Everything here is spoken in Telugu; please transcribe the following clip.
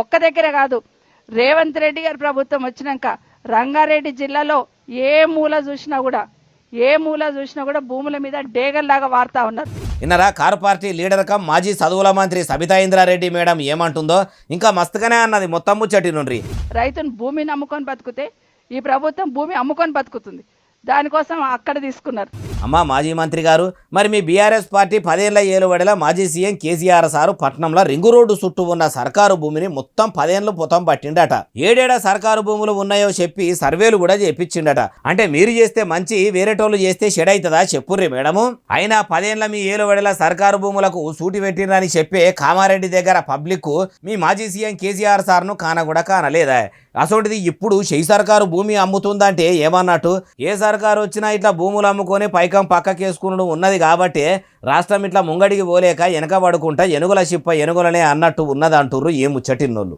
ఒక్క దగ్గర కాదు, రేవంత్ రెడ్డి గారి ప్రభుత్వం వచ్చినాక రంగారెడ్డి జిల్లాలో ఏ మూల చూసినా కూడా భూముల మీద డేగల్లాగా వార్తా ఉన్నారు. ఇన్నరా కారు పార్టీ లీడర్ కమ్ మాజీ చదువుల మంత్రి సబితా ఇంద్రారెడ్డి మేడం ఏమంటుందో ఇంకా మస్తుగానే అన్నది మొత్తం ముచ్చటి నుండి. రైతును భూమిని అమ్ముకొని బతుకుతే ఈ ప్రభుత్వం భూమి అమ్ముకొని బతుకుతుంది, దానికోసం అక్కడ తీసుకున్నారు. అమ్మా మాజీ మంత్రి గారు, మరి మీ బీఆర్ఎస్ పార్టీ 10 ఏళ్ల ఏలుబడిలో మాజీ సీఎం కేసీఆర్ సారు పట్నంలో రింగు రోడ్డు చుట్టూ ఉన్న సర్కారు భూమిని మొత్తం 10 ఏళ్ళు పొతం పట్టిండట. ఏడేడ సర్కారు భూములు ఉన్నాయో చెప్పి సర్వేలు కూడా చేపించిండట. అంటే మీరు చేస్తే మంచి, వేరేటోళ్ళు చేస్తే చెడు అవుతుందా చెప్పుర్రి మేడము. అయినా 10 ఏళ్ల మీ ఏలుబడిలో సర్కారు భూములకు సూటి పెట్టిండ్రని చెప్పే కామారెడ్డి దగ్గర పబ్లిక్ మీ మాజీ సీఎం కేసీఆర్ సార్ను కూడా కానలేదా? అసోంటిది ఇప్పుడు షెయి సర్కారు భూమి అమ్ముతుందంటే ఏమన్నట్టు? ఏ సర్కారు వచ్చినా ఇట్లా భూములు అమ్ముకొని పైకం పక్కకేసుకుని ఉన్నది కాబట్టి రాష్ట్రం ఇట్లా ముంగడికి పోలేక వెనక పడుకుంటా ఎనుగుల చిప్ప ఎనుగులనే అన్నట్టు ఉన్నదంటుర్రు ఏ ముచ్చటిన్నోళ్ళు.